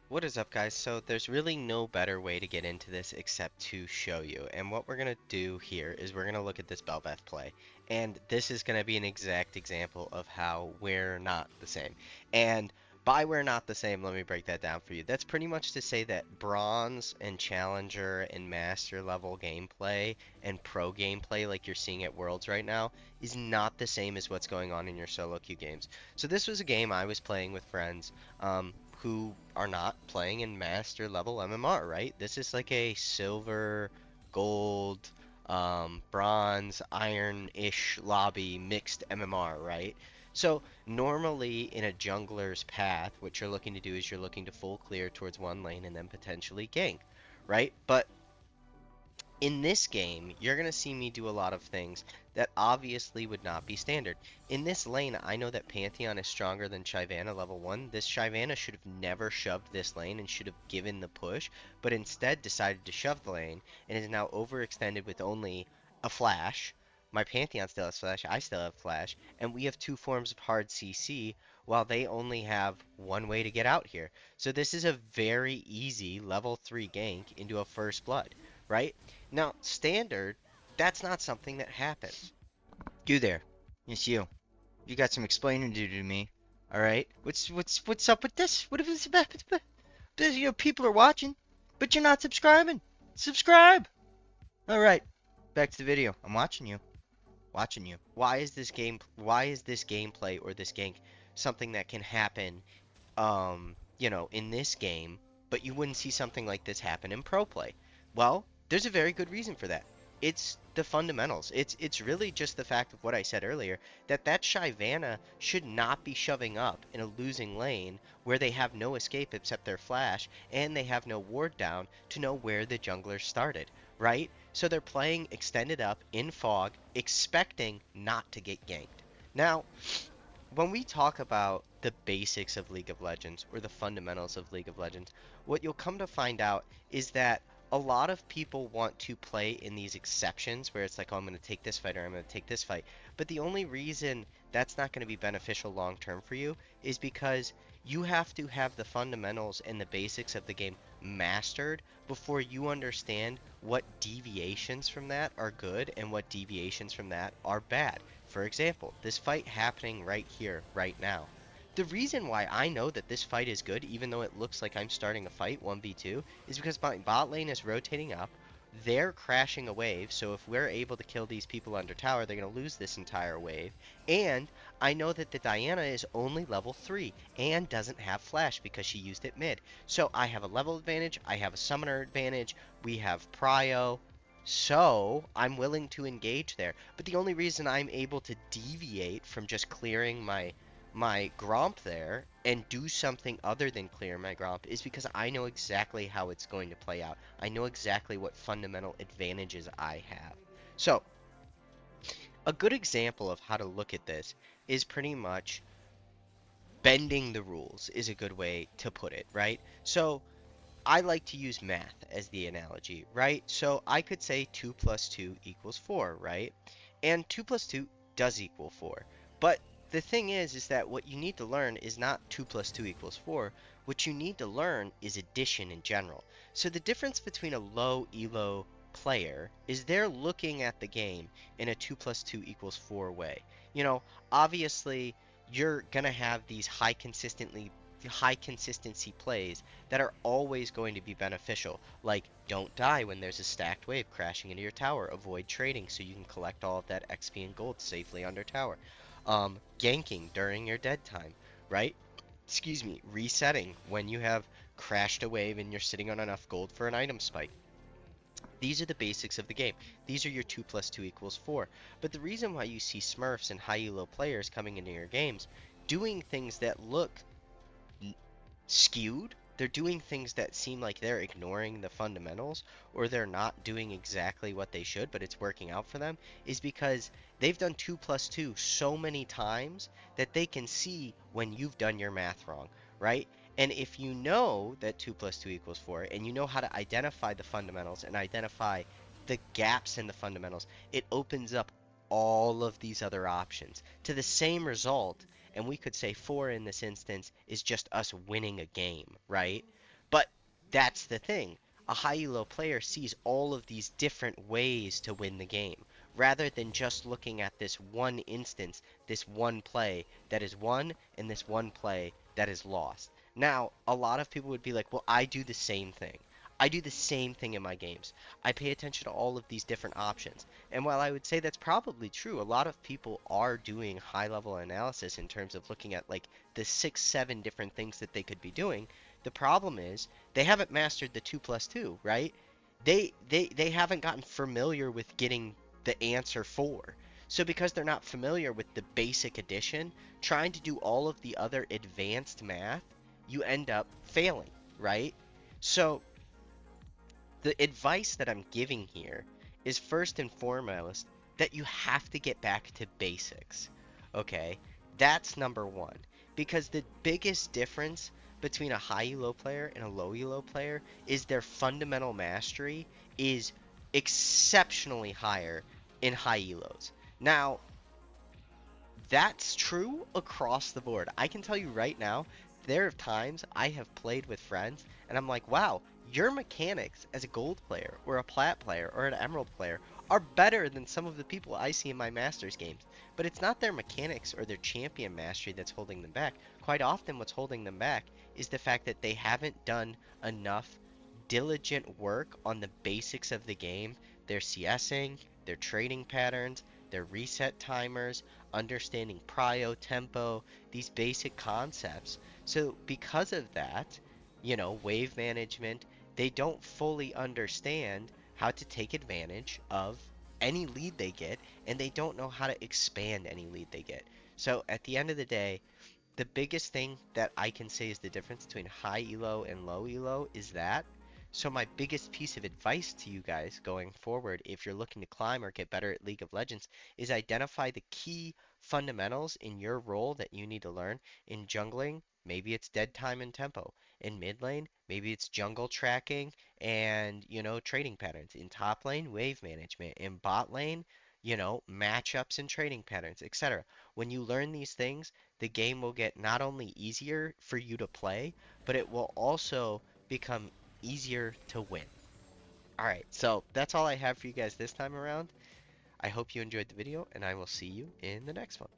What is up, guys? So there's really no better way to get into this except to show you. And what we're going to do here is we're going to look at this Belveth play. And this is going to be an exact example of how we're not the same. And by we're not the same, let me break that down for you. That's pretty much to say that bronze and challenger and master level gameplay and pro gameplay like you're seeing at Worlds right now is not the same as what's going on in your solo queue games. So this was a game I was playing with friends who are not playing in master level MMR, right? This is like a silver, gold, bronze, iron-ish lobby mixed MMR, right? So normally in a jungler's path, what you're looking to do is you're looking to full clear towards one lane and then potentially gank, right? But in this game, you're going to see me do a lot of things that obviously would not be standard. In this lane, I know that Pantheon is stronger than Shyvana level 1. This Shyvana should have never shoved this lane and should have given the push, but instead decided to shove the lane and is now overextended with only a flash. My Pantheon still has flash, I still have flash, and we have two forms of hard CC while they only have one way to get out here. So this is a very easy level 3 gank into a first blood, right? Now, standard, that's not something that happens. You there. It's you. You got some explaining to do to me. All right. What's up with this? What if it's about? People are watching, but you're not subscribing. Subscribe. All right. Back to the video. I'm watching you. Watching you. Why is this gameplay or this gank something that can happen in this game, but you wouldn't see something like this happen in pro play? Well, there's a very good reason for that. It's the fundamentals. It's really just the fact of what I said earlier, that Shyvana should not be shoving up in a losing lane where they have no escape except their flash and they have no ward down to know where the jungler started, right? So they're playing extended up in fog, expecting not to get ganked. Now, when we talk about the basics of League of Legends or the fundamentals of League of Legends, what you'll come to find out is that a lot of people want to play in these exceptions where it's like, oh, I'm going to take this fight or I'm going to take this fight. But the only reason that's not going to be beneficial long term for you is because you have to have the fundamentals and the basics of the game mastered before you understand what deviations from that are good and what deviations from that are bad. For example, this fight happening right here, right now. The reason why I know that this fight is good, even though it looks like I'm starting a fight 1v2, is because my bot lane is rotating up. They're crashing a wave, so if we're able to kill these people under tower, they're going to lose this entire wave. And I know that the Diana is only level 3 and doesn't have flash because she used it mid. So I have a level advantage, I have a summoner advantage, we have prio, so I'm willing to engage there. But the only reason I'm able to deviate from just clearing my Gromp there and do something other than clear my Gromp is because I know exactly how it's going to play out. I know exactly what fundamental advantages I have. So, a good example of how to look at this is pretty much bending the rules is a good way to put it, right? So, I like to use math as the analogy, right? So I could say 2 plus 2 equals 4, right? And 2 plus 2 does equal 4. But the thing is that what you need to learn is not 2 plus 2 equals 4. What you need to learn is addition in general. So the difference between a low ELO player is they're looking at the game in a 2 plus 2 equals 4 way. You know, obviously you're going to have these high consistency plays that are always going to be beneficial, like don't die when there's a stacked wave crashing into your tower, avoid trading so you can collect all of that XP and gold safely under tower, ganking during your dead time, right? Excuse me, resetting when you have crashed a wave and you're sitting on enough gold for an item spike. These are the basics of the game. These are your 2 plus 2 equals 4. But the reason why you see Smurfs and high elo players coming into your games doing things that look skewed. They're doing things that seem like they're ignoring the fundamentals or they're not doing exactly what they should, but it's working out for them, is because they've done 2 plus 2 so many times that they can see when you've done your math wrong, right? And if you know that 2 plus 2 equals 4 and you know how to identify the fundamentals and identify the gaps in the fundamentals, it opens up all of these other options to the same result, and we could say 4 in this instance is just us winning a game, right? That's the thing. A high elo player sees all of these different ways to win the game, rather than just looking at this one instance, this one play that is won, and this one play that is lost. Now, a lot of people would be like, well, I do the same thing. I do the same thing in my games. I pay attention to all of these different options. And while I would say that's probably true, a lot of people are doing high level analysis in terms of looking at like the 6, 7 different things that they could be doing. The problem is they haven't mastered the 2 plus 2, right? They haven't gotten familiar with getting the answer 4. So because they're not familiar with the basic addition, trying to do all of the other advanced math, you end up failing, right? So the advice that I'm giving here is first and foremost that you have to get back to basics. Okay? That's number one. Because the biggest difference between a high elo player and a low elo player is their fundamental mastery is exceptionally higher in high elos. Now, that's true across the board. I can tell you right now, there are times I have played with friends and I'm like, wow, your mechanics as a gold player or a plat player or an emerald player are better than some of the people I see in my masters games. But it's not their mechanics or their champion mastery that's holding them back. Quite often, what's holding them back is the fact that they haven't done enough diligent work on the basics of the game, their CSing, their trading patterns, their reset timers, understanding prio, tempo, these basic concepts. So because of that, wave management, they don't fully understand how to take advantage of any lead they get, and they don't know how to expand any lead they get. So at the end of the day, the biggest thing that I can say is the difference between high elo and low elo is that. So my biggest piece of advice to you guys going forward, if you're looking to climb or get better at League of Legends, is identify the key fundamentals in your role that you need to learn. In jungling, maybe it's dead time and tempo. In mid lane, maybe it's jungle tracking and, trading patterns. In top lane, wave management. In bot lane, matchups and trading patterns, etc. When you learn these things, the game will get not only easier for you to play, but it will also become easier to win. All right, so that's all I have for you guys this time around. I hope you enjoyed the video, and I will see you in the next one.